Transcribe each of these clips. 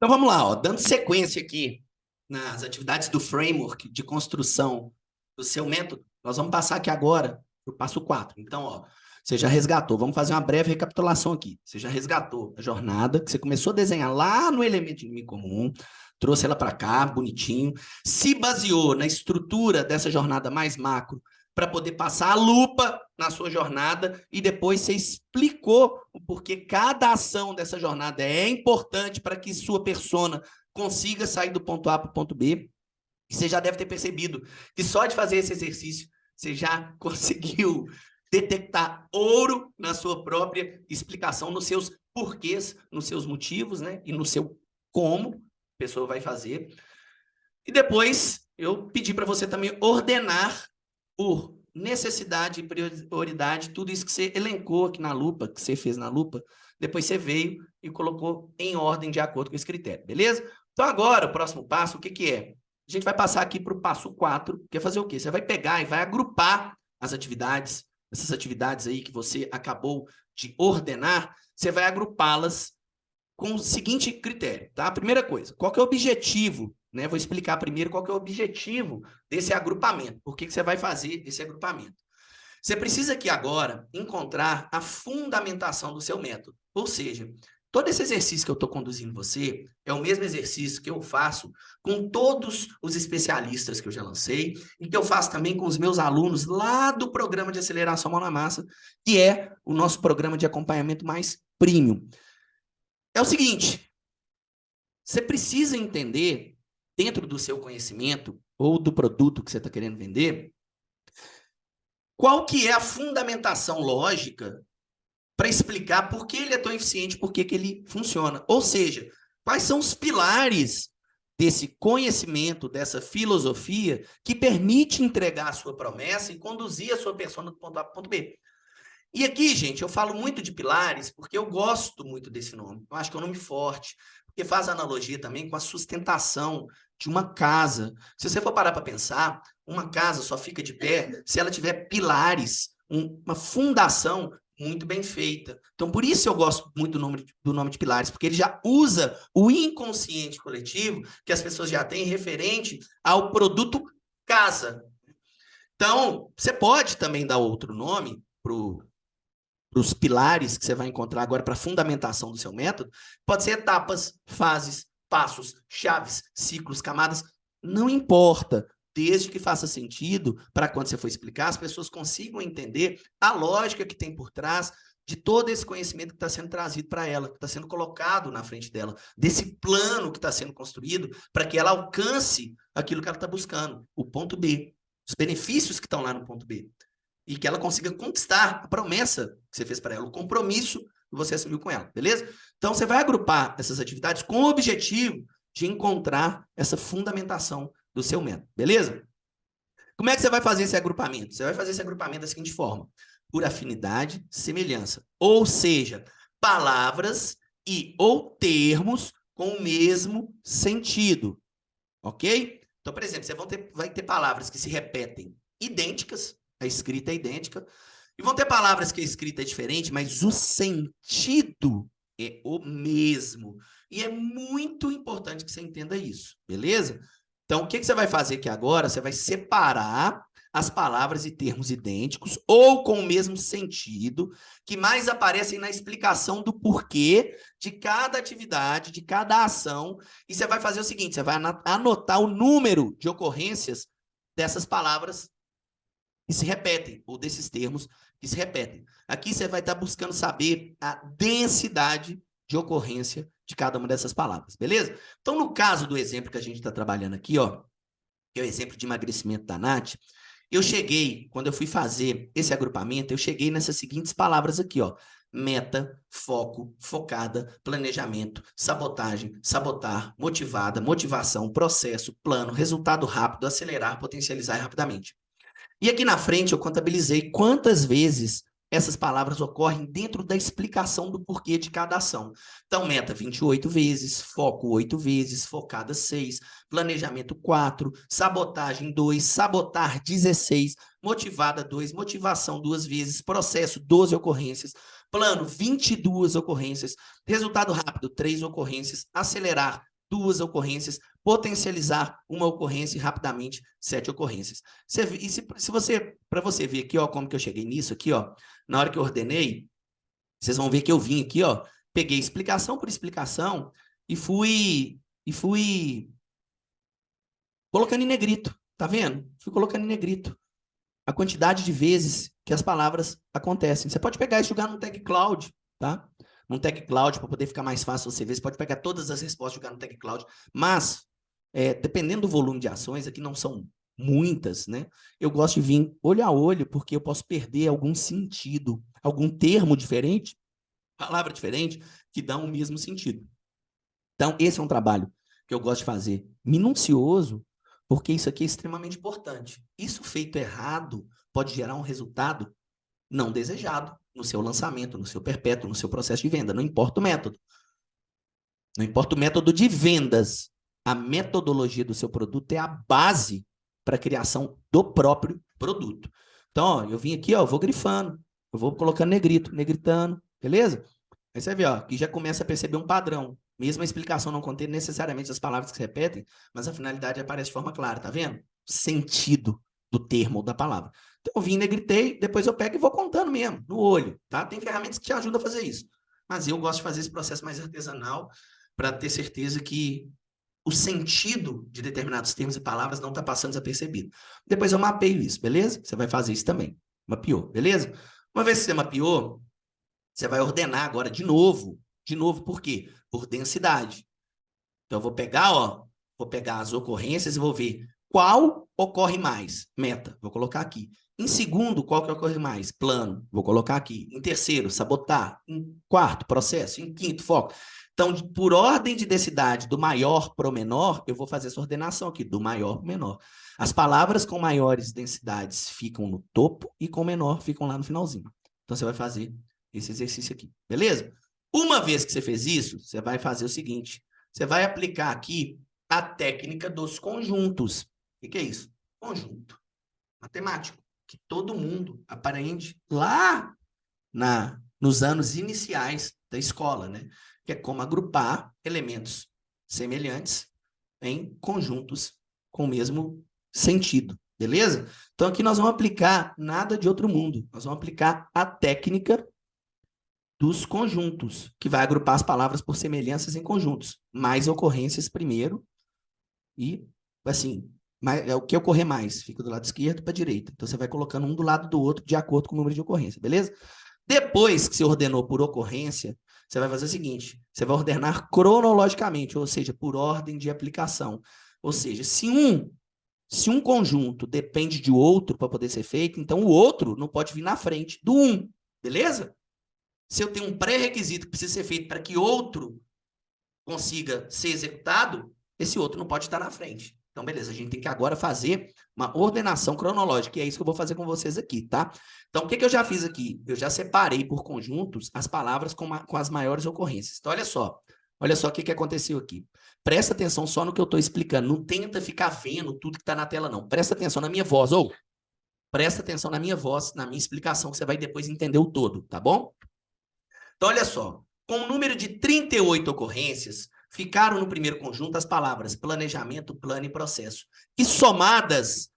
Então vamos lá, ó, dando sequência aqui nas atividades do framework de construção do seu método, nós vamos passar aqui agora para o passo 4. Então, ó, você já resgatou, vamos fazer uma breve recapitulação aqui. Você já resgatou a jornada que você começou a desenhar lá no elemento inimigo comum, trouxe ela para cá, bonitinho, se baseou na estrutura dessa jornada mais macro para poder passar a lupa na sua jornada e depois você explicou o porquê cada ação dessa jornada é importante para que sua persona consiga sair do ponto A para o ponto B. E você já deve ter percebido que só de fazer esse exercício você já conseguiu detectar ouro na sua própria explicação, nos seus porquês, nos seus motivos, né? E no seu como a pessoa vai fazer. E depois eu pedi para você também ordenar por necessidade e prioridade, tudo isso que você elencou aqui na lupa, que você fez na lupa, depois você veio e colocou em ordem de acordo com esse critério, beleza? Então agora, o próximo passo, o que que é? A gente vai passar aqui para o passo 4, que é fazer o quê? Você vai pegar e vai agrupar as atividades, essas atividades aí que você acabou de ordenar, você vai agrupá-las com o seguinte critério, tá? A primeira coisa, qual que é o objetivo, né? Vou explicar primeiro qual que é o objetivo desse agrupamento, por que que você vai fazer esse agrupamento. Você precisa aqui agora encontrar a fundamentação do seu método, ou seja, todo esse exercício que eu estou conduzindo você é o mesmo exercício que eu faço com todos os especialistas que eu já lancei e que eu faço também com os meus alunos lá do programa de aceleração mão na massa, que é o nosso programa de acompanhamento mais premium. É o seguinte, você precisa entender, dentro do seu conhecimento ou do produto que você está querendo vender, qual que é a fundamentação lógica para explicar por que ele é tão eficiente, por que ele funciona. Ou seja, quais são os pilares desse conhecimento, dessa filosofia, que permite entregar a sua promessa e conduzir a sua persona do ponto A para o ponto B. E aqui, gente, eu falo muito de pilares porque eu gosto muito desse nome. Eu acho que é um nome forte, porque faz analogia também com a sustentação de uma casa. Se você for parar para pensar, uma casa só fica de pé se ela tiver pilares, uma fundação muito bem feita. Então, por isso eu gosto muito do nome de pilares, porque ele já usa o inconsciente coletivo que as pessoas já têm referente ao produto casa. Então, você pode também dar outro nome para os pilares que você vai encontrar agora para a fundamentação do seu método, pode ser etapas, fases, passos, chaves, ciclos, camadas, não importa, desde que faça sentido para quando você for explicar, as pessoas consigam entender a lógica que tem por trás de todo esse conhecimento que está sendo trazido para ela, que está sendo colocado na frente dela, desse plano que está sendo construído para que ela alcance aquilo que ela está buscando, o ponto B, os benefícios que estão lá no ponto B. E que ela consiga conquistar a promessa que você fez para ela, o compromisso que você assumiu com ela, beleza? Então, você vai agrupar essas atividades com o objetivo de encontrar essa fundamentação do seu método, beleza? Como é que você vai fazer esse agrupamento? Você vai fazer esse agrupamento da seguinte forma: por afinidade, semelhança. Ou seja, palavras e ou termos com o mesmo sentido, ok? Então, por exemplo, você vai ter palavras que se repetem idênticas, a escrita é idêntica, e vão ter palavras que a escrita é diferente, mas o sentido é o mesmo. E é muito importante que você entenda isso, beleza? Então, o que você vai fazer aqui agora? Você vai separar as palavras e termos idênticos ou com o mesmo sentido, que mais aparecem na explicação do porquê de cada atividade, de cada ação, e você vai fazer o seguinte, você vai anotar o número de ocorrências dessas palavras que se repetem, ou desses termos que se repetem. Aqui você vai estar buscando saber a densidade de ocorrência de cada uma dessas palavras, beleza? Então, no caso do exemplo que a gente está trabalhando aqui, ó, que é o exemplo de emagrecimento da Nath, eu cheguei, quando eu fui fazer esse agrupamento, eu cheguei nessas seguintes palavras aqui, ó. Meta, foco, focada, planejamento, sabotagem, sabotar, motivada, motivação, processo, plano, resultado rápido, acelerar, potencializar rapidamente. E aqui na frente eu contabilizei quantas vezes essas palavras ocorrem dentro da explicação do porquê de cada ação. Então, meta 28 vezes, foco 8 vezes, focada 6, planejamento 4, sabotagem 2, sabotar 16, motivada 2, motivação 2 vezes, processo 12 ocorrências, plano 22 ocorrências, resultado rápido 3 ocorrências, acelerar 2 ocorrências, potencializar uma ocorrência e rapidamente 7 ocorrências. E se você, para você ver aqui, ó, como que eu cheguei nisso aqui, ó, na hora que eu ordenei, vocês vão ver que eu vim aqui, ó, peguei explicação por explicação e fui colocando em negrito, tá vendo? Fui colocando em negrito a quantidade de vezes que as palavras acontecem. Você pode pegar e jogar no Tag Cloud, tá? No Tag Cloud, para poder ficar mais fácil você ver, você pode pegar todas as respostas e jogar no Tag Cloud, mas, dependendo do volume de ações, aqui não são muitas, né? Eu gosto de vir olho a olho, porque eu posso perder algum sentido, algum termo diferente, palavra diferente, que dá o mesmo sentido. Então, esse é um trabalho que eu gosto de fazer minucioso, porque isso aqui é extremamente importante. Isso feito errado pode gerar um resultado não desejado no seu lançamento, no seu perpétuo, no seu processo de venda. Não importa o método. Não importa o método de vendas. A metodologia do seu produto é a base para a criação do próprio produto. Então, ó, eu vim aqui, ó, eu vou grifando, eu vou colocando negrito, negritando, beleza? Aí você vê, ó, que já começa a perceber um padrão. Mesmo a explicação não contém necessariamente as palavras que se repetem, mas a finalidade aparece de forma clara, tá vendo? Sentido do termo ou da palavra. Então, eu vim, negritei, depois eu pego e vou contando mesmo, no olho, tá? Tem ferramentas que te ajudam a fazer isso. Mas eu gosto de fazer esse processo mais artesanal para ter certeza que o sentido de determinados termos e palavras não está passando desapercebido. Depois eu mapeio isso, beleza? Você vai fazer isso também. Mapeou, beleza? Uma vez que você mapeou, você vai ordenar agora de novo. De novo, por quê? Por densidade. Então, eu vou pegar as ocorrências e vou ver qual ocorre mais. Meta, vou colocar aqui. Em segundo, qual que ocorre mais? Plano, vou colocar aqui. Em terceiro, sabotar. Em quarto, processo. Em quinto, foco. Então, por ordem de densidade, do maior para o menor, eu vou fazer essa ordenação aqui, do maior para o menor. As palavras com maiores densidades ficam no topo e com menor ficam lá no finalzinho. Então, você vai fazer esse exercício aqui, beleza? Uma vez que você fez isso, você vai fazer o seguinte, você vai aplicar aqui a técnica dos conjuntos. O que é isso? Conjunto matemático, que todo mundo aprende lá nos anos iniciais da escola, né? Que é como agrupar elementos semelhantes em conjuntos com o mesmo sentido, beleza? Então, aqui nós vamos aplicar nada de outro mundo. Nós vamos aplicar a técnica dos conjuntos, que vai agrupar as palavras por semelhanças em conjuntos. Mais ocorrências primeiro e, assim, é o que ocorrer mais. Fica do lado esquerdo para a direita. Então, você vai colocando um do lado do outro de acordo com o número de ocorrência, beleza? Depois que você ordenou por ocorrência, você vai fazer o seguinte, você vai ordenar cronologicamente, ou seja, por ordem de aplicação. Ou seja, se um conjunto depende de outro para poder ser feito, então o outro não pode vir na frente do um, beleza? Se eu tenho um pré-requisito que precisa ser feito para que outro consiga ser executado, esse outro não pode estar na frente. Então, beleza, a gente tem que agora fazer uma ordenação cronológica, e é isso que eu vou fazer com vocês aqui, tá? Então, o que eu já fiz aqui? Eu já separei por conjuntos as palavras com as maiores ocorrências. Então, olha só o que aconteceu aqui. Presta atenção só no que eu estou explicando, não tenta ficar vendo tudo que está na tela, não. Presta atenção na minha voz, ou presta atenção na minha voz, na minha explicação, que você vai depois entender o todo, tá bom? Então, olha só, com um número de 38 ocorrências, ficaram no primeiro conjunto as palavras planejamento, plano e processo. E somadas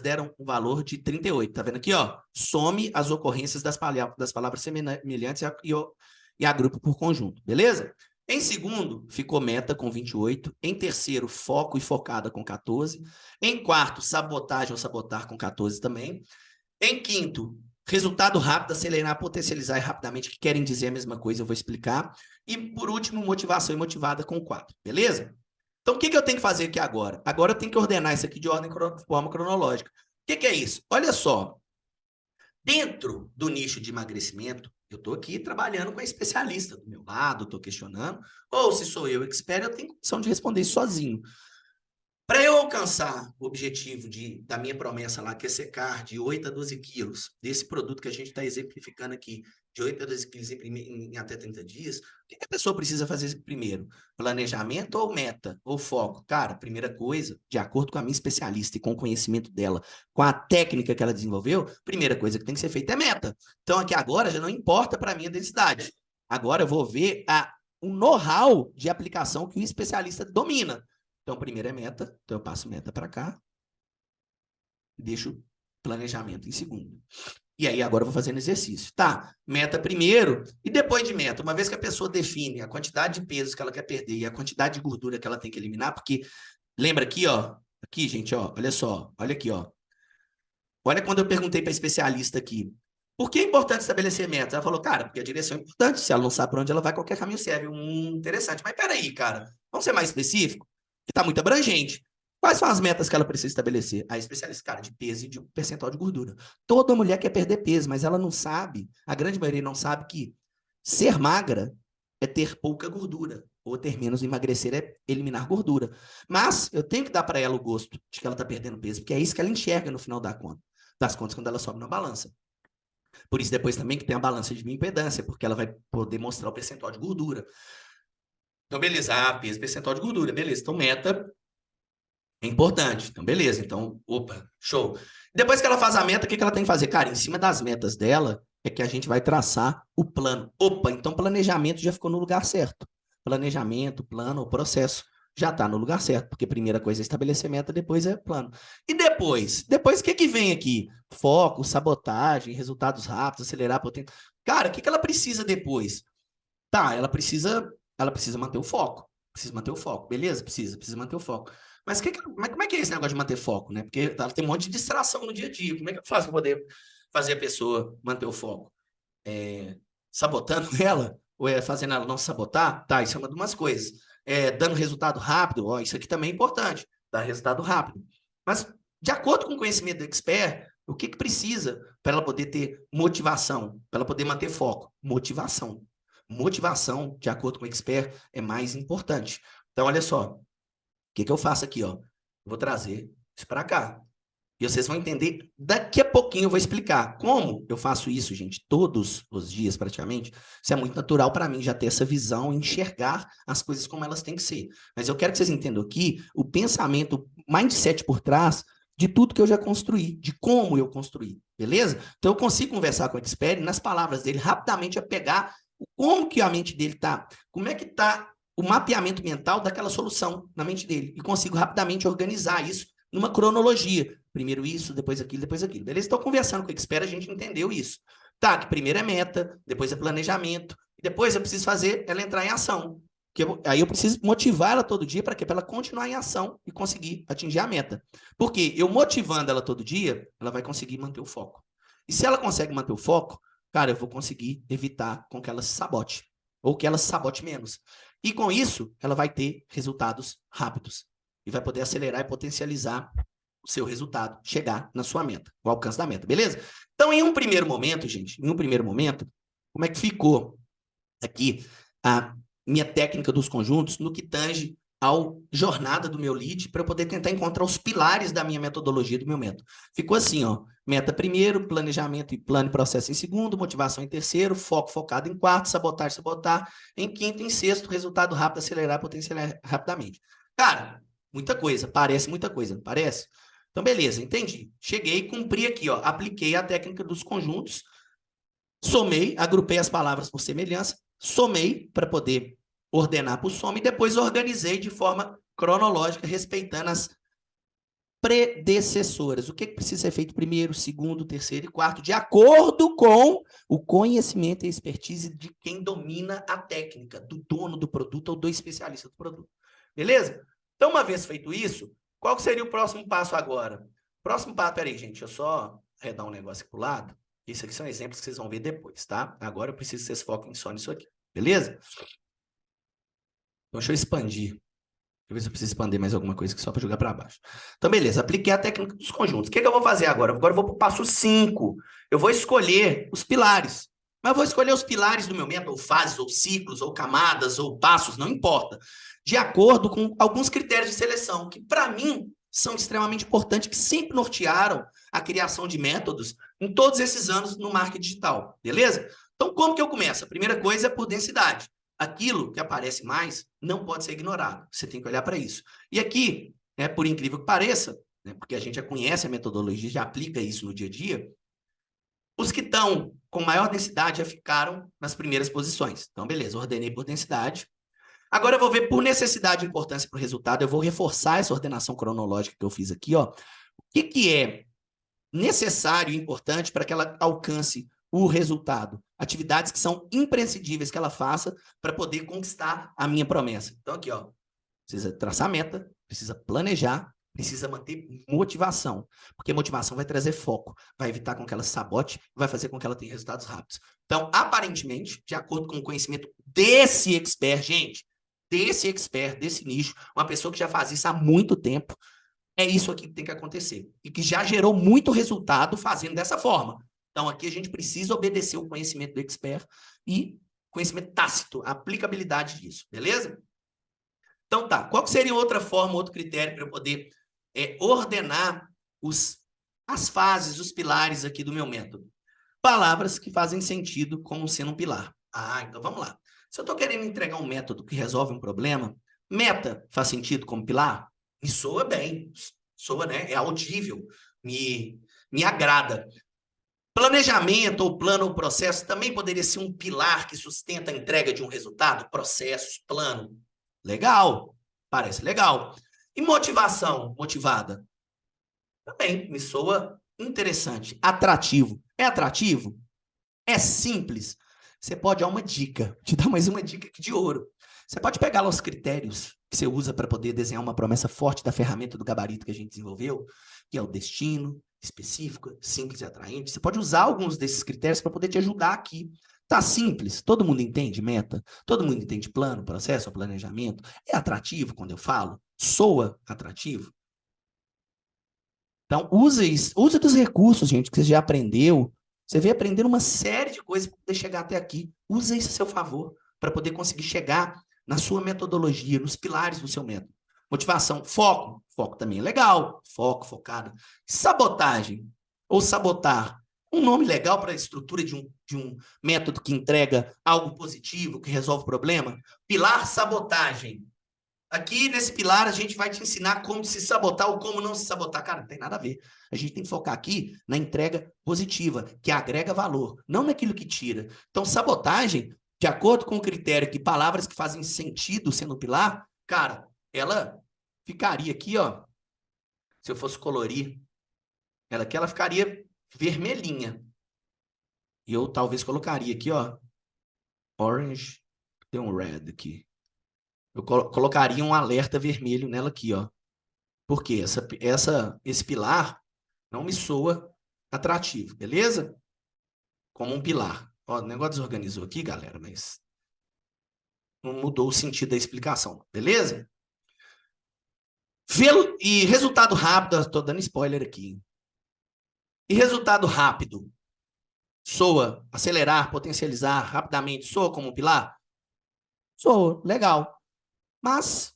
deram um valor de 38. Tá vendo aqui, ó? Some as ocorrências das palavras semelhantes e agrupa por conjunto, beleza? Em segundo, ficou meta com 28. Em terceiro, foco e focada com 14. Em quarto, sabotagem ou sabotar com 14 também. Em quinto, resultado rápido, acelerar, potencializar e rapidamente, que querem dizer a mesma coisa, eu vou explicar. E, por último, motivação e motivada com 4, beleza? Então, o que eu tenho que fazer aqui agora? Agora eu tenho que ordenar isso aqui de forma cronológica. O que é isso? Olha só. Dentro do nicho de emagrecimento, eu estou aqui trabalhando com a especialista do meu lado, estou questionando, ou se sou eu expert, eu tenho condição de responder isso sozinho. Para eu alcançar o objetivo da minha promessa lá, que é secar de 8 a 12 quilos, desse produto que a gente está exemplificando aqui, de 8 a 12 quilos em até 30 dias, o que a pessoa precisa fazer primeiro? Planejamento ou meta? Ou foco? Cara, primeira coisa, de acordo com a minha especialista e com o conhecimento dela, com a técnica que ela desenvolveu, primeira coisa que tem que ser feita é meta. Então, aqui agora já não importa para mim a densidade. Agora eu vou ver a um know-how de aplicação que o especialista domina. Então, primeiro é meta, então eu passo meta para cá, e deixo planejamento em segundo. E aí, agora eu vou fazendo exercício. Tá, meta primeiro, e depois de meta, uma vez que a pessoa define a quantidade de pesos que ela quer perder e a quantidade de gordura que ela tem que eliminar, porque lembra aqui, ó, aqui, gente, ó, olha só, olha aqui, ó. Olha quando eu perguntei para a especialista aqui, por que é importante estabelecer metas? Ela falou, cara, porque a direção é importante, se ela não sabe para onde ela vai, qualquer caminho serve. Interessante, mas peraí, cara, vamos ser mais específico? Que tá muito abrangente. Quais são as metas que ela precisa estabelecer? A especialista, cara, de peso e de percentual de gordura. Toda mulher quer perder peso, mas ela não sabe, a grande maioria não sabe que ser magra é ter pouca gordura, ou ter menos, emagrecer é eliminar gordura. Mas eu tenho que dar para ela o gosto de que ela está perdendo peso, porque é isso que ela enxerga no final das contas quando ela sobe na balança. Por isso, depois também que tem a balança de bioimpedância, porque ela vai poder mostrar o percentual de gordura. Então, beleza, peso, percentual de gordura, beleza. Então, meta é importante. Então, beleza. Então, opa, show. Depois que ela faz a meta, o que ela tem que fazer? Cara, em cima das metas dela, é que a gente vai traçar o plano. Opa, então planejamento já ficou no lugar certo. Planejamento, plano, o processo já está no lugar certo, porque primeira coisa é estabelecer meta, depois é plano. E depois? Depois o que vem aqui? Foco, sabotagem, resultados rápidos, acelerar a potência. Cara, o que ela precisa depois? Tá, ela precisa manter o foco. Precisa manter o foco, beleza? Precisa manter o foco. Mas como é que é esse negócio de manter foco, né? Porque ela tem um monte de distração no dia a dia. Como é que eu faço para poder fazer a pessoa manter o foco? Sabotando ela? Ou é fazendo ela não se sabotar? Tá, isso é uma de umas coisas. Dando resultado rápido? Ó, isso aqui também é importante, dar resultado rápido. Mas, de acordo com o conhecimento do expert, o que precisa para ela poder ter motivação, para ela poder manter foco? Motivação. Motivação, de acordo com o expert, é mais importante. Então, olha só, o que eu faço aqui, ó? Vou trazer isso para cá. E vocês vão entender, daqui a pouquinho eu vou explicar como eu faço isso, gente, todos os dias praticamente. Isso é muito natural para mim, já ter essa visão, enxergar as coisas como elas têm que ser. Mas eu quero que vocês entendam aqui o pensamento, o mindset por trás de tudo que eu já construí, de como eu construí, beleza? Então eu consigo conversar com o expert e nas palavras dele rapidamente a pegar como que a mente dele tá, como é que tá o mapeamento mental daquela solução na mente dele e consigo rapidamente organizar isso numa cronologia. Primeiro isso, depois aquilo, depois aquilo. Beleza? Estou conversando com o expert, a gente entendeu isso. Tá, que primeiro é meta, depois é planejamento, e depois eu preciso fazer ela entrar em ação. Aí eu preciso motivar ela todo dia para quê? Para ela continuar em ação e conseguir atingir a meta. Porque eu motivando ela todo dia, ela vai conseguir manter o foco. E se ela consegue manter o foco, cara, eu vou conseguir evitar com que ela se sabote. Ou que ela se sabote menos. E com isso, ela vai ter resultados rápidos. E vai poder acelerar e potencializar o seu resultado, chegar na sua meta, o alcance da meta, beleza? Então, em um primeiro momento, gente, como é que ficou aqui a minha técnica dos conjuntos no que tange ao jornada do meu lead para eu poder tentar encontrar os pilares da minha metodologia, do meu método. Ficou assim, ó, meta primeiro, planejamento e plano e processo em segundo, motivação em terceiro, foco focado em quarto, sabotar em quinto, em sexto, resultado rápido, acelerar, potencializar rapidamente. Cara, muita coisa, parece muita coisa, não parece? Então, beleza, entendi. Cheguei, cumpri aqui, ó, apliquei a técnica dos conjuntos, somei, agrupei as palavras por semelhança, somei para poder ordenar por soma e depois organizei de forma cronológica, respeitando as predecessoras. O que precisa ser feito primeiro, segundo, terceiro e quarto, de acordo com o conhecimento e expertise de quem domina a técnica, do dono do produto ou do especialista do produto. Beleza? Então, uma vez feito isso, qual seria o próximo passo agora? Próximo passo, peraí, gente, eu só arredar um negócio aqui pro lado. Isso aqui são exemplos que vocês vão ver depois, tá? Agora eu preciso que vocês foquem só nisso aqui, beleza? Então, deixa eu expandir. Deixa eu ver se eu preciso expandir mais alguma coisa aqui só para jogar para baixo. Então, beleza, apliquei a técnica dos conjuntos. O que eu vou fazer agora? Agora eu vou para o passo 5. Eu vou escolher os pilares. Mas eu vou escolher os pilares do meu método, ou fases, ou ciclos, ou camadas, ou passos, não importa. De acordo com alguns critérios de seleção, que para mim são extremamente importantes, que sempre nortearam a criação de métodos em todos esses anos no marketing digital, beleza? Então, como que eu começo? A primeira coisa é por densidade. Aquilo que aparece mais não pode ser ignorado. Você tem que olhar para isso. E aqui, por incrível que pareça, porque a gente já conhece a metodologia, já aplica isso no dia a dia, Os que estão com maior densidade já ficaram nas primeiras posições. Então, beleza, ordenei por densidade. Agora eu vou ver por necessidade e importância para o resultado, eu vou reforçar essa ordenação cronológica que eu fiz aqui, ó. O que é necessário e importante para que ela alcance o resultado? Atividades que são imprescindíveis que ela faça para poder conquistar a minha promessa. Então, aqui, ó, precisa traçar meta, precisa planejar, precisa manter motivação, porque motivação vai trazer foco, vai evitar com que ela se sabote, vai fazer com que ela tenha resultados rápidos. Então, aparentemente, de acordo com o conhecimento desse expert, gente, desse nicho, uma pessoa que já faz isso há muito tempo, é isso aqui que tem que acontecer. E que já gerou muito resultado fazendo dessa forma. Então, aqui a gente precisa obedecer o conhecimento do expert e conhecimento tácito, a aplicabilidade disso, beleza? Então tá, qual que seria outra forma, outro critério para eu poder ordenar as fases, os pilares aqui do meu método? Palavras que fazem sentido como sendo um pilar. Ah, então vamos lá. Se eu estou querendo entregar um método que resolve um problema, meta faz sentido como pilar? Me soa bem, soa, né? É audível, me agrada. Planejamento ou plano ou processo também poderia ser um pilar que sustenta a entrega de um resultado? Processos, plano. Legal, parece legal. E motivação, motivada? Também me soa interessante. Atrativo. É atrativo? É simples? Você pode dar uma dica, te dar mais uma dica aqui de ouro. Você pode pegar lá os critérios que você usa para poder desenhar uma promessa forte da ferramenta do gabarito que a gente desenvolveu, que é o destino, específico, simples e atraente. Você pode usar alguns desses critérios para poder te ajudar aqui. Tá simples? Todo mundo entende meta? Todo mundo entende plano, processo, planejamento? É atrativo quando eu falo? Soa atrativo? Então, use dos recursos, gente, que você já aprendeu. Você veio aprendendo uma série de coisas para poder chegar até aqui. Use isso a seu favor, para poder conseguir chegar na sua metodologia, nos pilares do seu método. Motivação, foco. Foco também é legal. Foco, focado. Sabotagem, ou sabotar. Um nome legal para a estrutura de um método que entrega algo positivo, que resolve o problema. Pilar sabotagem. Aqui nesse pilar a gente vai te ensinar como se sabotar ou como não se sabotar. Cara, não tem nada a ver. A gente tem que focar aqui na entrega positiva, que agrega valor, não naquilo que tira. Então, sabotagem, de acordo com o critério que palavras que fazem sentido sendo um pilar, cara, ela ficaria aqui, ó. Se eu fosse colorir, ela aqui, ela ficaria vermelhinha. E eu talvez colocaria aqui, ó, orange, tem um red aqui. Eu colocaria um alerta vermelho nela aqui, ó. Porque esse pilar não me soa atrativo, beleza? Como um pilar. Ó, o negócio desorganizou aqui, galera, mas não mudou o sentido da explicação, beleza? E resultado rápido, estou dando spoiler aqui. E resultado rápido? Soa, acelerar, potencializar rapidamente, soa como um pilar? Soa, legal. Mas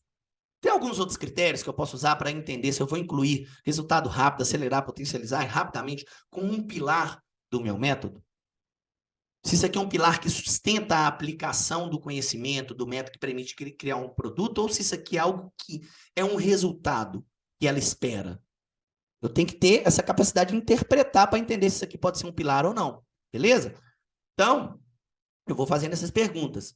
tem alguns outros critérios que eu posso usar para entender se eu vou incluir resultado rápido, acelerar, potencializar rapidamente como um pilar do meu método? Se isso aqui é um pilar que sustenta a aplicação do conhecimento, do método que permite criar um produto, ou se isso aqui é algo que é um resultado que ela espera. Eu tenho que ter essa capacidade de interpretar para entender se isso aqui pode ser um pilar ou não. Beleza? Então, eu vou fazendo essas perguntas.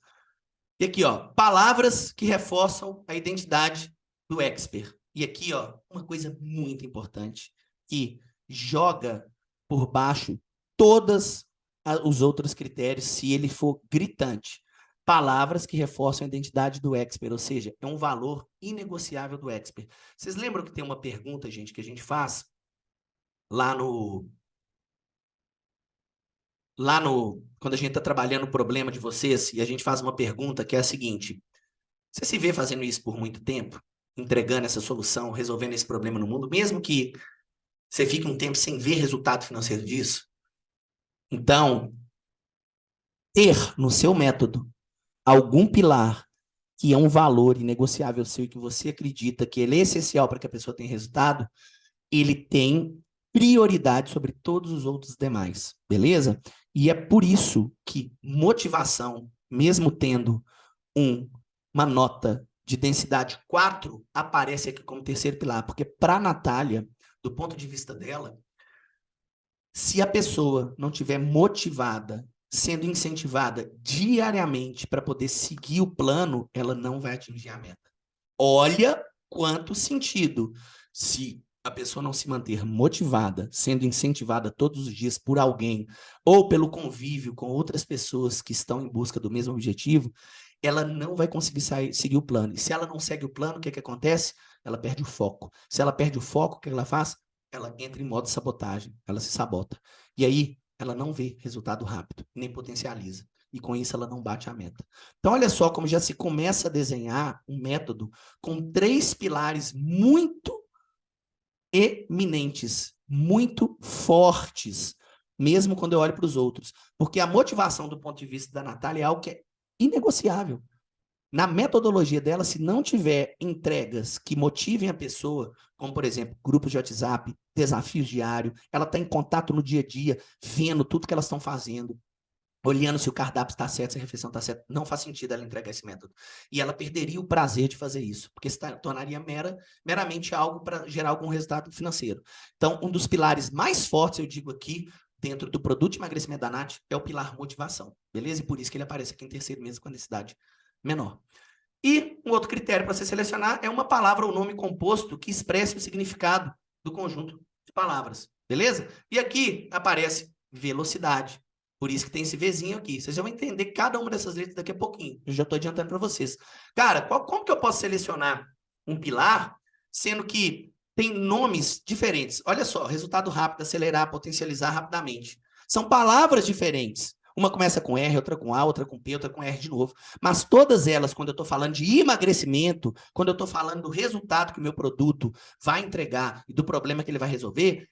E aqui, ó, palavras que reforçam a identidade do expert. E aqui, ó, uma coisa muito importante, que joga por baixo todos os outros critérios se ele for gritante. Palavras que reforçam a identidade do expert, ou seja, é um valor inegociável do expert. Vocês lembram que tem uma pergunta, gente, que a gente faz lá no quando a gente está trabalhando o problema de vocês, e a gente faz uma pergunta que é a seguinte: você se vê fazendo isso por muito tempo? Entregando essa solução, resolvendo esse problema no mundo, mesmo que você fique um tempo sem ver resultado financeiro disso? Então, ter no seu método algum pilar que é um valor inegociável seu e que você acredita que ele é essencial para que a pessoa tenha resultado, ele tem prioridade sobre todos os outros demais, beleza? E é por isso que motivação, mesmo tendo uma nota de densidade 4, aparece aqui como terceiro pilar, porque para a Natália, do ponto de vista dela, Se a pessoa não tiver motivada, sendo incentivada diariamente para poder seguir o plano, ela não vai atingir a meta. Olha quanto sentido. Se a pessoa não se manter motivada, sendo incentivada todos os dias por alguém, ou pelo convívio com outras pessoas que estão em busca do mesmo objetivo, ela não vai conseguir seguir o plano. E se ela não segue o plano, o que acontece? Ela perde o foco. Se ela perde o foco, o que ela faz? Ela entra em modo sabotagem, ela se sabota. E aí, ela não vê resultado rápido, nem potencializa. E com isso, ela não bate a meta. Então, olha só como já se começa a desenhar um método com 3 pilares muito eminentes, muito fortes, mesmo quando eu olho para os outros. Porque a motivação do ponto de vista da Natália é algo que é inegociável. Na metodologia dela, se não tiver entregas que motivem a pessoa, como, por exemplo, grupos de WhatsApp, desafios diários, ela está em contato no dia a dia, vendo tudo que elas estão fazendo, olhando se o cardápio está certo, se a refeição está certa, não faz sentido ela entregar esse método. E ela perderia o prazer de fazer isso, porque se tornaria meramente algo para gerar algum resultado financeiro. Então, um dos pilares mais fortes, eu digo aqui, dentro do produto de emagrecimento da Nath, é o pilar motivação, beleza? E por isso que ele aparece aqui em terceiro mesmo com a necessidade menor. E um outro critério para você selecionar é uma palavra ou nome composto que expresse o significado do conjunto de palavras, beleza? E aqui aparece velocidade. Por isso que tem esse Vzinho aqui. Vocês já vão entender cada uma dessas letras daqui a pouquinho. Eu já estou adiantando para vocês. Cara, como que eu posso selecionar um pilar, sendo que tem nomes diferentes? Olha só, resultado rápido, acelerar, potencializar rapidamente. São palavras diferentes. Uma começa com R, outra com A, outra com P, outra com R de novo. Mas todas elas, quando eu estou falando de emagrecimento, quando eu estou falando do resultado que o meu produto vai entregar e do problema que ele vai resolver,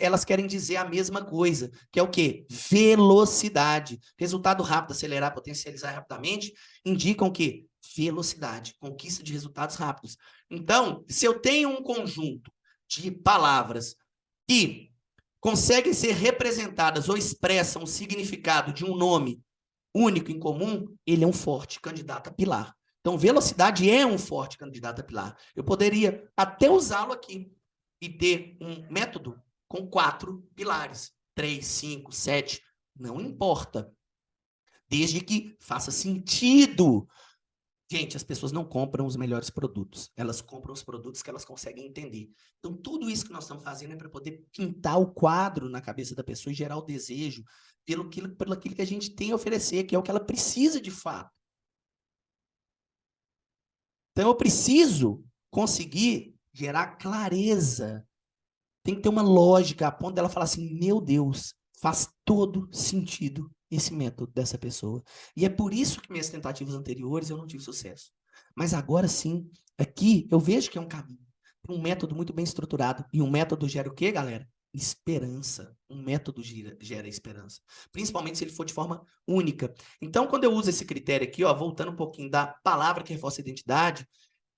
elas querem dizer a mesma coisa, que é o quê? Velocidade. Resultado rápido, acelerar, potencializar rapidamente, indicam que velocidade, conquista de resultados rápidos. Então, se eu tenho um conjunto de palavras que conseguem ser representadas ou expressam o significado de um nome único em comum, ele é um forte candidato a pilar. Então, velocidade é um forte candidato a pilar. Eu poderia até usá-lo aqui e ter um método com 4 pilares. 3, 5, 7, não importa. Desde que faça sentido. Gente, as pessoas não compram os melhores produtos. Elas compram os produtos que elas conseguem entender. Então, tudo isso que nós estamos fazendo é para poder pintar o quadro na cabeça da pessoa e gerar o desejo pelo aquilo que a gente tem a oferecer, que é o que ela precisa de fato. Então, eu preciso conseguir gerar clareza. Tem que ter uma lógica a ponto dela falar assim, meu Deus, faz todo sentido esse método dessa pessoa. E é por isso que minhas tentativas anteriores eu não tive sucesso. Mas agora sim, aqui eu vejo que é um caminho. Um método muito bem estruturado. E um método gera o quê, galera? Esperança. Um método gera esperança. Principalmente se ele for de forma única. Então, quando eu uso esse critério aqui, ó, voltando um pouquinho da palavra que reforça a identidade,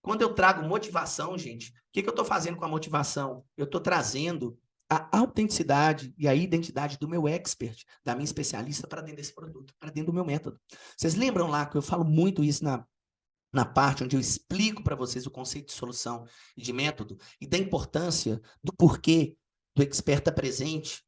quando eu trago motivação, gente, o que eu estou fazendo com a motivação? Eu estou trazendo a autenticidade e a identidade do meu expert, da minha especialista, para dentro desse produto, para dentro do meu método. Vocês lembram lá que eu falo muito isso na parte onde eu explico para vocês o conceito de solução e de método e da importância do porquê do expert estar presente,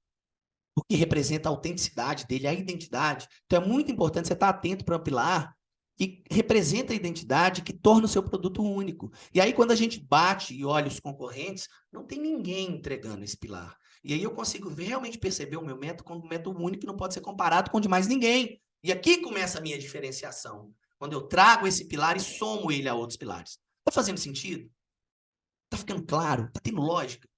o que representa a autenticidade dele, a identidade. Então, é muito importante você estar atento para um pilar que representa a identidade, que torna o seu produto único. E aí, quando a gente bate e olha os concorrentes, não tem ninguém entregando esse pilar. E aí eu consigo realmente perceber o meu método como um método único que não pode ser comparado com o de mais ninguém. E aqui começa a minha diferenciação. Quando eu trago esse pilar e somo ele a outros pilares. Está fazendo sentido? Está ficando claro? Está tendo lógica?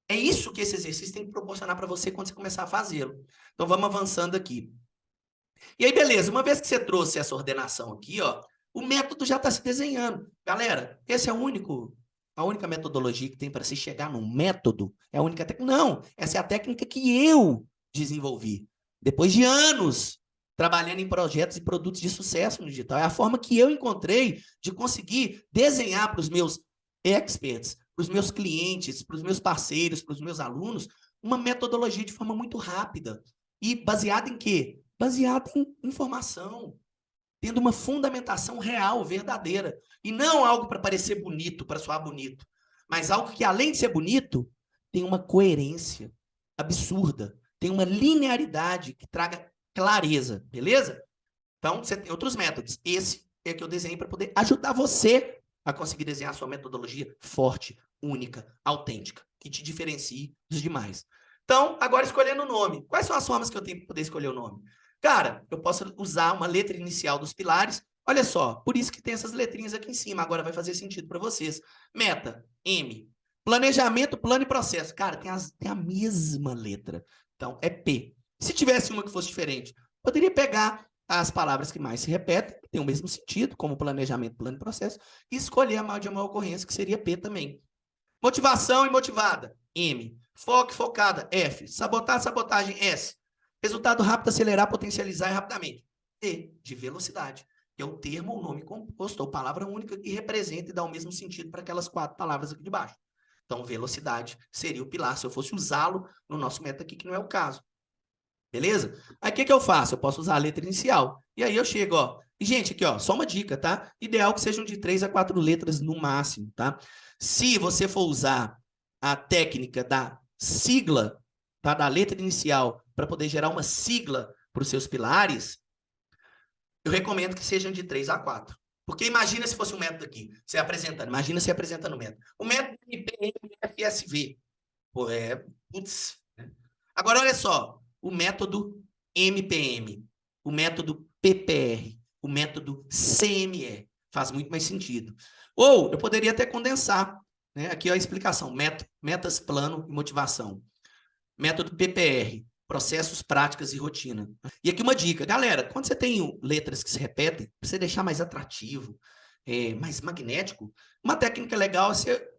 É isso que esse exercício tem que proporcionar para você quando você começar a fazê-lo. Então, vamos avançando aqui. E aí, beleza, uma vez que você trouxe essa ordenação aqui, ó, o método já está se desenhando. Galera, esse é a única metodologia que tem para se chegar num método, é a única técnica. Não, essa é a técnica que eu desenvolvi. Depois de anos trabalhando em projetos e produtos de sucesso no digital. É a forma que eu encontrei de conseguir desenhar para os meus experts, para os meus clientes, para os meus parceiros, para os meus alunos, uma metodologia de forma muito rápida. E baseada em quê? Baseada em informação, tendo uma fundamentação real, verdadeira. E não algo para parecer bonito, para soar bonito, mas algo que, além de ser bonito, tem uma coerência. absurda. Tem uma linearidade que traga clareza, beleza? Então, você tem outros métodos. Esse é que eu desenhei para poder ajudar você a conseguir desenhar a sua metodologia forte, única, autêntica, que te diferencie dos demais. Então, agora escolhendo o nome. Quais são as formas que eu tenho para poder escolher o nome? Cara, eu posso usar uma letra inicial dos pilares. Olha só, por isso que tem essas letrinhas aqui em cima. Agora vai fazer sentido para vocês. Meta, M. Planejamento, plano e processo. Cara, tem a mesma letra. Então, é P. Se tivesse uma que fosse diferente, poderia pegar as palavras que mais se repetem, que têm o mesmo sentido, como planejamento, plano e processo, e escolher a de maior ocorrência, que seria P também. Motivação e motivada, M. Foco e focada, F. Sabotar, sabotagem, S. Resultado rápido, acelerar, potencializar e rapidamente. T, de velocidade, que é o termo ou nome composto, ou palavra única que representa e dá o mesmo sentido para aquelas 4 palavras aqui de baixo. Então, velocidade seria o pilar, se eu fosse usá-lo no nosso método aqui, que não é o caso. Beleza? Aí o que eu faço? Eu posso usar a letra inicial. E aí eu chego, ó. E, gente, aqui, ó, só uma dica, tá? Ideal que sejam de 3 a 4 letras no máximo, tá? Se você for usar a técnica da sigla, tá? Da letra inicial, para poder gerar uma sigla para os seus pilares, eu recomendo que sejam de 3 a 4. Porque imagina se fosse um método aqui, você apresentando. Imagina você apresentando o método. O método MPMFSV. Pô, putz. Né? Agora, olha só. O método MPM, o método PPR, o método CME. Faz muito mais sentido. Ou eu poderia até condensar. Né? Aqui é a explicação. Metas, plano e motivação. Método PPR, processos, práticas e rotina. E aqui uma dica. Galera, quando você tem letras que se repetem, para você deixar mais atrativo, mais magnético, uma técnica legal é você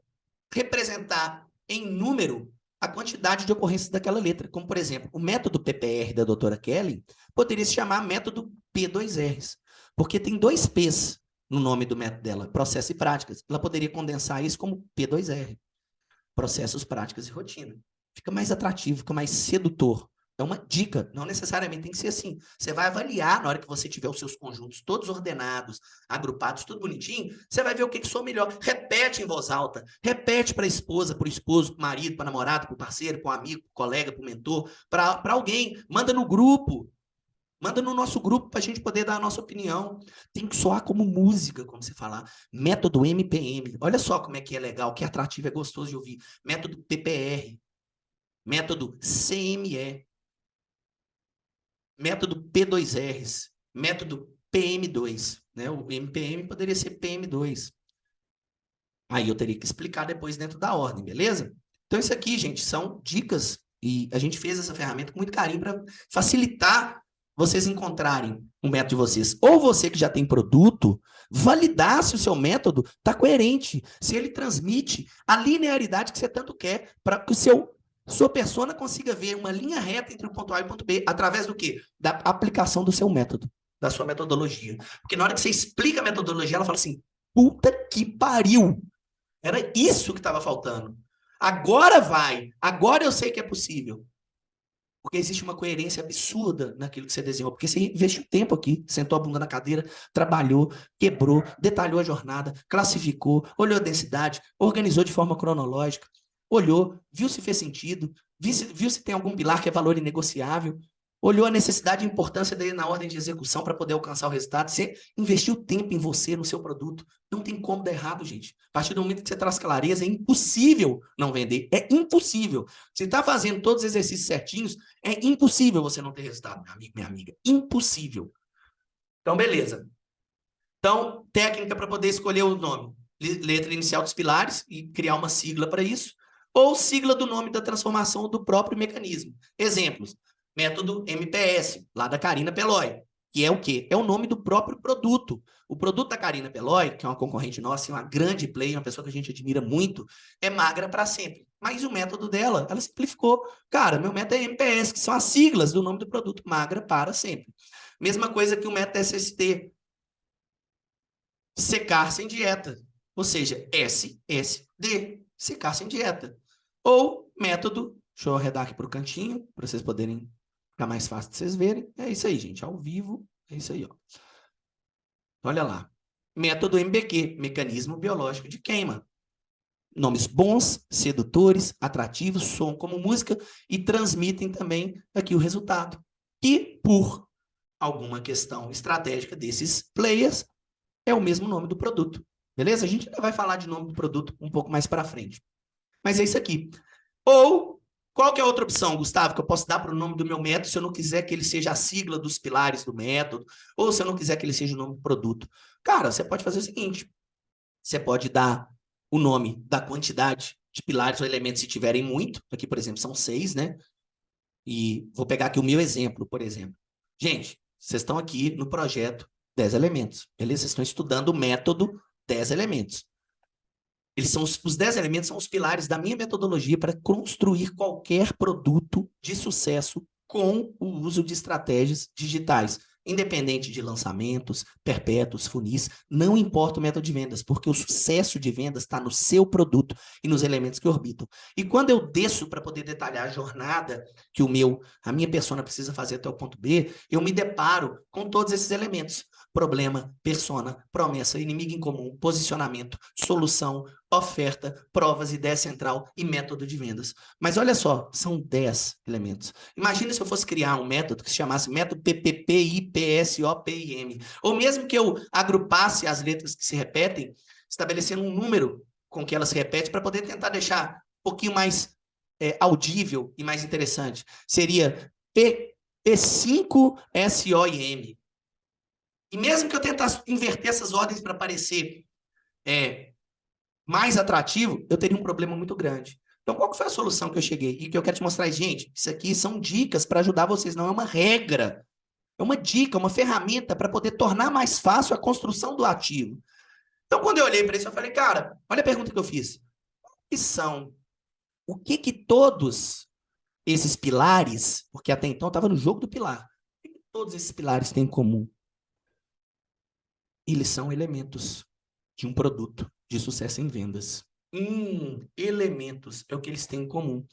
representar em número a quantidade de ocorrências daquela letra. Como, por exemplo, o método PPR da doutora Kelly poderia se chamar método P2Rs, porque tem 2 Ps no nome do método dela, processo e práticas. Ela poderia condensar isso como P2R, processos, práticas e rotina. Fica mais atrativo, fica mais sedutor. É uma dica, não necessariamente tem que ser assim. Você vai avaliar na hora que você tiver os seus conjuntos todos ordenados, agrupados, tudo bonitinho, você vai ver o que soa melhor. Repete em voz alta, repete para a esposa, para o esposo, para o marido, para o namorado, para o parceiro, para o amigo, para o colega, para o mentor, para alguém. Manda no grupo, manda no nosso grupo para a gente poder dar a nossa opinião. Tem que soar como música, como você falar. Método MPM. Olha só como é que é legal, que é atrativo, é gostoso de ouvir. Método PPR. Método CME. Método P2Rs, método PM2, né? O MPM poderia ser PM2. Aí eu teria que explicar depois dentro da ordem, beleza? Então isso aqui, gente, são dicas e a gente fez essa ferramenta com muito carinho para facilitar vocês encontrarem o método de vocês. Ou você que já tem produto, validar se o seu método está coerente, se ele transmite a linearidade que você tanto quer para que sua persona consiga ver uma linha reta entre o ponto A e o ponto B, através do quê? Da aplicação do seu método, da sua metodologia. Porque na hora que você explica a metodologia, ela fala assim, puta que pariu! Era isso que estava faltando. Agora vai, agora eu sei que é possível. Porque existe uma coerência absurda naquilo que você desenhou. Porque você investiu tempo aqui, sentou a bunda na cadeira, trabalhou, quebrou, detalhou a jornada, classificou, olhou a densidade, organizou de forma cronológica, olhou, viu se fez sentido, viu se tem algum pilar que é valor inegociável, olhou a necessidade e importância dele na ordem de execução para poder alcançar o resultado. Você investiu tempo em você, no seu produto. Não tem como dar errado, gente. A partir do momento que você traz clareza, é impossível não vender. É impossível. Se está fazendo todos os exercícios certinhos, é impossível você não ter resultado, meu amigo, minha amiga. Impossível. Então, beleza. Então, técnica para poder escolher o nome. Letra inicial dos pilares e criar uma sigla para isso. Ou sigla do nome da transformação do próprio mecanismo. Exemplos. Método MPS, lá da Karina Peloy, que é o quê? É o nome do próprio produto. O produto da Karina Peloy, que é uma concorrente nossa, uma grande player, uma pessoa que a gente admira muito, é magra para sempre. Mas o método dela, ela simplificou. Cara, meu método é MPS, que são as siglas do nome do produto, magra para sempre. Mesma coisa que o método SST, secar sem dieta. Ou seja, SSD, secar sem dieta. Ou método, deixa eu arredar aqui para o cantinho, para vocês poderem ficar mais fácil de vocês verem. É isso aí, gente, ao vivo, é isso aí, ó. Olha lá. Método MBQ, mecanismo biológico de queima. nomes bons, sedutores, atrativos, soam como música e transmitem também aqui o resultado. E por alguma questão estratégica desses players, é o mesmo nome do produto. Beleza? A gente ainda vai falar de nome do produto um pouco mais para frente. Mas é isso aqui. Ou, qual que é a outra opção, Gustavo, que eu posso dar para o nome do meu método se eu não quiser que ele seja a sigla dos pilares do método, ou se eu não quiser que ele seja o nome do produto? Cara, você pode fazer o seguinte, você pode dar o nome da quantidade de pilares ou elementos se tiverem muito. Aqui, por exemplo, são 6, né? E vou pegar aqui o meu exemplo, por exemplo. Gente, vocês estão aqui no projeto 10 elementos, beleza? Vocês estão estudando o método 10 elementos. Eles são os 10 elementos são os pilares da minha metodologia para construir qualquer produto de sucesso com o uso de estratégias digitais, independente de lançamentos, perpétuos, funis, não importa o método de vendas, porque o sucesso de vendas está no seu produto e nos elementos que orbitam. E quando eu desço para poder detalhar a jornada que a minha persona precisa fazer até o ponto B, eu me deparo com todos esses elementos. Problema, persona, promessa, inimigo em comum, posicionamento, solução, oferta, provas, ideia central e método de vendas. Mas olha só, são 10 elementos. Imagina se eu fosse criar um método que se chamasse método PPPIPSOPIM, ou mesmo que eu agrupasse as letras que se repetem, estabelecendo um número com que elas se repetem para poder tentar deixar um pouquinho mais audível e mais interessante. Seria P5SOIM. E mesmo que eu tentasse inverter essas ordens para parecer mais atrativo, eu teria um problema muito grande. Então, qual que foi a solução que eu cheguei? E que eu quero te mostrar, gente, isso aqui são dicas para ajudar vocês, não é uma regra. É uma dica, uma ferramenta para poder tornar mais fácil a construção do ativo. Então, quando eu olhei para isso, eu falei, cara, olha a pergunta que eu fiz. O que todos esses pilares, porque até então estava no jogo do pilar, o que todos esses pilares têm em comum? Eles são elementos de um produto de sucesso em vendas. Elementos é o que eles têm em comum.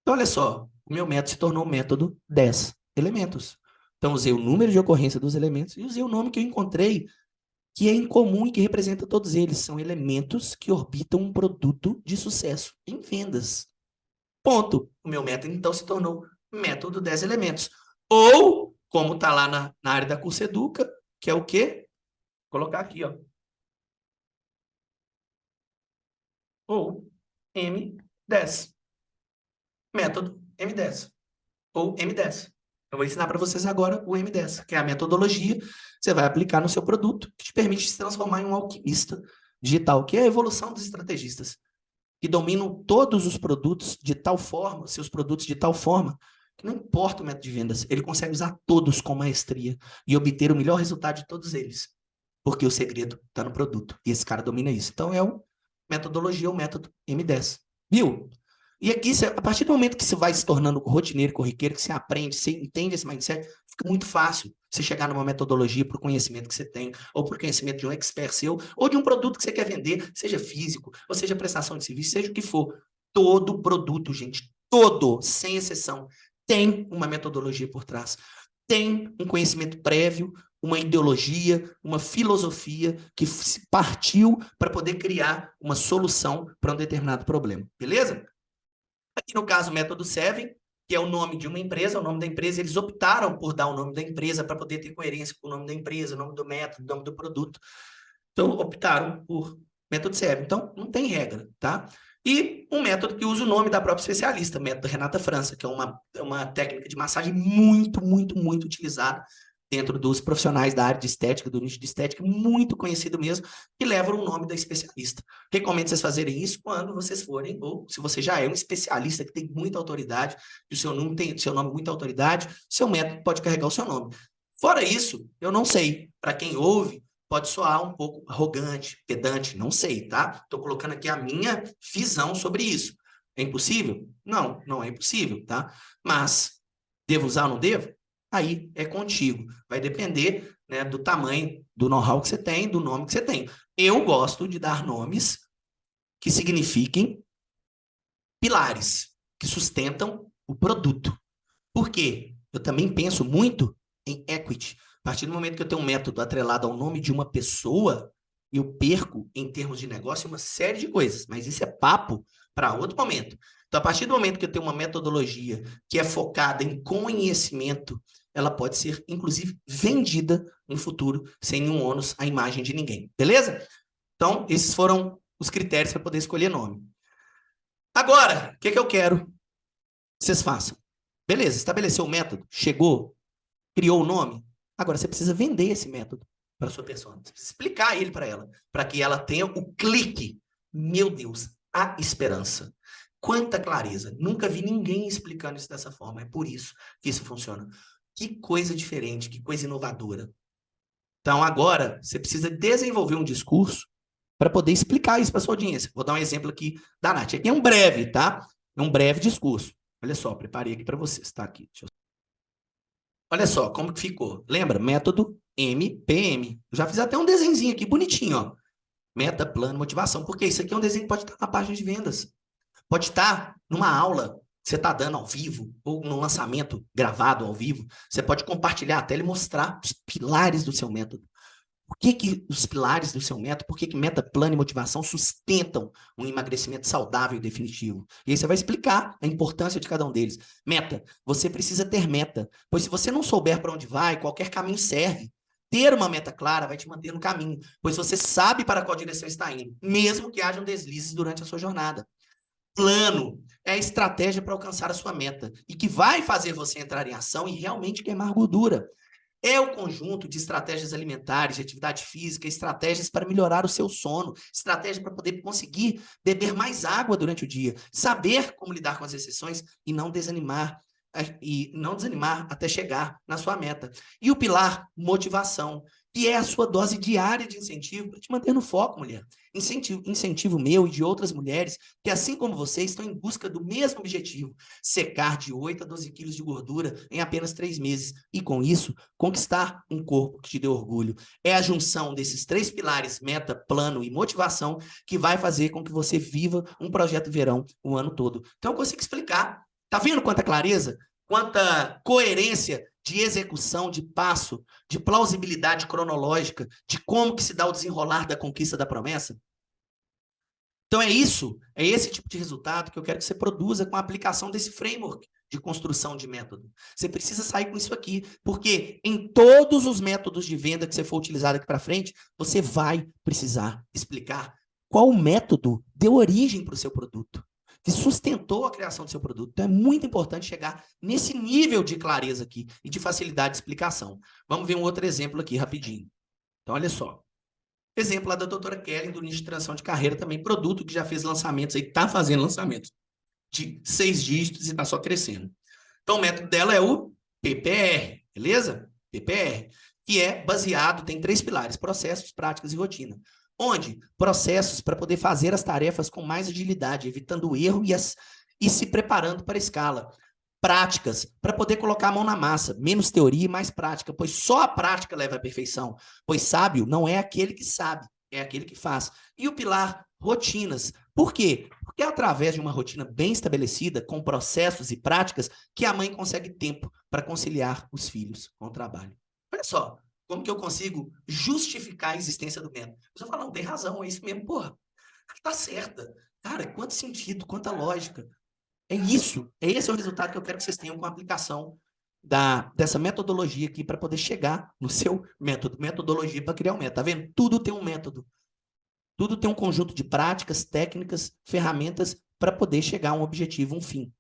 Então, olha só, o meu método se tornou o método 10 elementos. Então, usei o número de ocorrência dos elementos e usei o nome que eu encontrei, que é em comum e que representa todos eles. São elementos que orbitam um produto de sucesso em vendas. Ponto. O meu método, então, se tornou método 10 elementos. Ou, como está lá na área da Curso Educa, que é o quê? Vou colocar aqui, ó. Ou M10. Método M10. Ou M10. Eu vou ensinar para vocês agora o M10, que é a metodologia que você vai aplicar no seu produto, que te permite se transformar em um alquimista digital, que é a evolução dos estrategistas, que dominam todos os produtos de tal forma, seus produtos de tal forma, que não importa o método de vendas, ele consegue usar todos com maestria e obter o melhor resultado de todos eles, porque o segredo está no produto, e esse cara domina isso. Então, é o metodologia, o método M10. Viu? E aqui, a partir do momento que você vai se tornando rotineiro, corriqueiro, que você aprende, você entende esse mindset, fica muito fácil você chegar numa metodologia para o conhecimento que você tem, ou para o conhecimento de um expert seu, ou de um produto que você quer vender, seja físico, ou seja prestação de serviço, seja o que for. Todo produto, gente, todo, sem exceção, tem uma metodologia por trás. Tem um conhecimento prévio, uma ideologia, uma filosofia que partiu para poder criar uma solução para um determinado problema. Beleza? Aqui no caso, o método Seven, que é o nome de uma empresa, o nome da empresa, eles optaram por dar o nome da empresa para poder ter coerência com o nome da empresa, o nome do método, o nome do produto. Então, optaram por método Seven. Então, não tem regra, tá? E um método que usa o nome da própria especialista, método Renata França, que é uma técnica de massagem muito, muito, muito utilizada dentro dos profissionais da área de estética, do nicho de estética, muito conhecido mesmo, que levam o nome da especialista. Recomendo vocês fazerem isso quando vocês forem, ou se você já é um especialista que tem muita autoridade, e o seu nome tem seu nome muita autoridade, seu método pode carregar o seu nome. Fora isso, eu não sei. Para quem ouve, pode soar um pouco arrogante, pedante, não sei, tá? Estou colocando aqui a minha visão sobre isso. É impossível? Não, não é impossível, tá? Mas, devo usar ou não devo? Aí é contigo. Vai depender, né, do tamanho, do know-how que você tem, do nome que você tem. Eu gosto de dar nomes que signifiquem pilares, que sustentam o produto. Por quê? Eu também penso muito em equity. A partir do momento que eu tenho um método atrelado ao nome de uma pessoa, eu perco, em termos de negócio, uma série de coisas, mas isso é papo para outro momento. Então, a partir do momento que eu tenho uma metodologia que é focada em conhecimento, ela pode ser, inclusive, vendida no futuro, sem nenhum ônus à imagem de ninguém. Beleza? Então, esses foram os critérios para poder escolher nome. Agora, o que eu quero que vocês façam? Beleza, estabeleceu o método, chegou, criou o nome. Agora, você precisa vender esse método para sua pessoa. Você precisa explicar ele para ela, para que ela tenha o clique. Meu Deus, a esperança. Quanta clareza. Nunca vi ninguém explicando isso dessa forma. É por isso que isso funciona. Que coisa diferente, que coisa inovadora. Então, agora, você precisa desenvolver um discurso para poder explicar isso para sua audiência. Vou dar um exemplo aqui da Nath. Aqui é um breve, tá? É um breve discurso. Olha só, preparei aqui para vocês. Tá aqui. Olha só como que ficou. Lembra? Método MPM. Eu já fiz até um desenhozinho aqui, bonitinho, ó. Meta, plano, motivação. Porque isso aqui é um desenho que pode estar na página de vendas. Pode estar numa aula que você está dando ao vivo, ou num lançamento gravado ao vivo. Você pode compartilhar a tela e mostrar os pilares do seu método. Por que os pilares do seu método, por que meta, plano e motivação sustentam um emagrecimento saudável e definitivo? E aí você vai explicar a importância de cada um deles. Meta, você precisa ter meta, pois se você não souber para onde vai, qualquer caminho serve. Ter uma meta clara vai te manter no caminho, pois você sabe para qual direção está indo, mesmo que hajam deslizes durante a sua jornada. Plano é a estratégia para alcançar a sua meta e que vai fazer você entrar em ação e realmente queimar gordura. É o conjunto de estratégias alimentares, de atividade física, estratégias para melhorar o seu sono, estratégia para poder conseguir beber mais água durante o dia, saber como lidar com as exceções e não desanimar até chegar na sua meta. E o pilar motivação, que é a sua dose diária de incentivo para te manter no foco, mulher. Incentivo meu e de outras mulheres que, assim como você, estão em busca do mesmo objetivo, secar de 8 a 12 quilos de gordura em apenas 3 meses. E, com isso, conquistar um corpo que te dê orgulho. É a junção desses 3 pilares, meta, plano e motivação, que vai fazer com que você viva um projeto verão o ano todo. Então, eu consigo explicar. Tá vendo quanta clareza? Quanta coerência de execução, de passo, de plausibilidade cronológica, de como que se dá o desenrolar da conquista da promessa? Então é isso, é esse tipo de resultado que eu quero que você produza com a aplicação desse framework de construção de método. Você precisa sair com isso aqui, porque em todos os métodos de venda que você for utilizar daqui para frente, você vai precisar explicar qual método deu origem para o seu produto, que sustentou a criação do seu produto. Então, é muito importante chegar nesse nível de clareza aqui e de facilidade de explicação. Vamos ver um outro exemplo aqui, rapidinho. Então, olha só. Exemplo lá da doutora Kelly, do nicho de transição de carreira, também produto que já fez lançamentos aí, está fazendo lançamentos de 6 dígitos e está só crescendo. Então, o método dela é o PPR, beleza? PPR, que é baseado, tem 3 pilares, processos, práticas e rotina. Onde? Processos para poder fazer as tarefas com mais agilidade, evitando o erro e se preparando para a escala. Práticas, para poder colocar a mão na massa, menos teoria e mais prática, pois só a prática leva à perfeição, pois sábio não é aquele que sabe, é aquele que faz. E o pilar, rotinas. Por quê? Porque é através de uma rotina bem estabelecida, com processos e práticas, que a mãe consegue tempo para conciliar os filhos com o trabalho. Olha só, como que eu consigo justificar a existência do método? Você fala, não, tem razão, é isso mesmo, porra, tá certa. Cara, quanto sentido, quanta lógica. É isso, esse é o resultado que eu quero que vocês tenham com a aplicação dessa metodologia aqui para poder chegar no seu método. Metodologia para criar um método, tá vendo? Tudo tem um método. Tudo tem um conjunto de práticas, técnicas, ferramentas para poder chegar a um objetivo, um fim.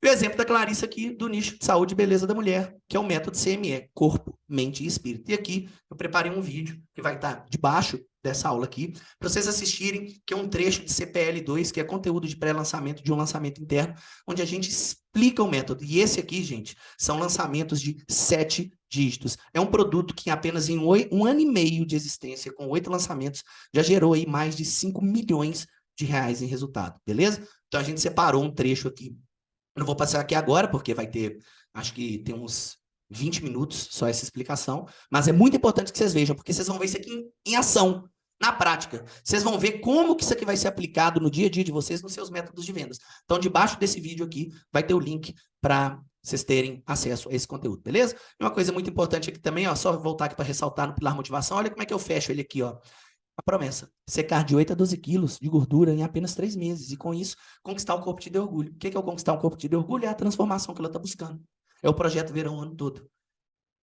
E o exemplo da Clarissa aqui, do nicho de saúde e beleza da mulher, que é o método CME, corpo, mente e espírito. E aqui eu preparei um vídeo que vai estar debaixo dessa aula aqui, para vocês assistirem, que é um trecho de CPL2, que é conteúdo de pré-lançamento de um lançamento interno, onde a gente explica o método. E esse aqui, gente, são lançamentos de 7 dígitos. É um produto que apenas em 1 ano e meio de existência, com 8 lançamentos, já gerou aí mais de 5 milhões de reais em resultado, beleza? Então a gente separou um trecho aqui. Eu não vou passar aqui agora, porque vai ter, acho que tem uns 20 minutos só essa explicação, mas é muito importante que vocês vejam, porque vocês vão ver isso aqui em ação, na prática. Vocês vão ver como que isso aqui vai ser aplicado no dia a dia de vocês, nos seus métodos de vendas. Então, debaixo desse vídeo aqui, vai ter o link para vocês terem acesso a esse conteúdo, beleza? E uma coisa muito importante aqui também, ó, só voltar aqui para ressaltar no pilar motivação, olha como é que eu fecho ele aqui, ó. A promessa, secar de 8 a 12 quilos de gordura em apenas 3 meses, e com isso, conquistar um corpo de orgulho. O que é o conquistar um corpo de orgulho? É a transformação que ela está buscando. É o projeto verão o ano todo.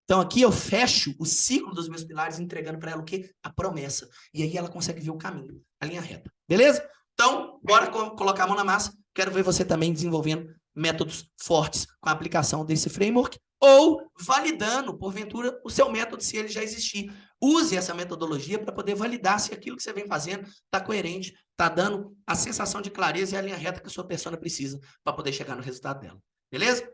Então, aqui eu fecho o ciclo dos meus pilares, entregando para ela o quê? A promessa. E aí ela consegue ver o caminho, a linha reta. Beleza? Então, bora colocar a mão na massa. Quero ver você também desenvolvendo métodos fortes com a aplicação desse framework ou validando, porventura, o seu método, se ele já existir. Use essa metodologia para poder validar se aquilo que você vem fazendo está coerente, está dando a sensação de clareza e a linha reta que a sua persona precisa para poder chegar no resultado dela. Beleza?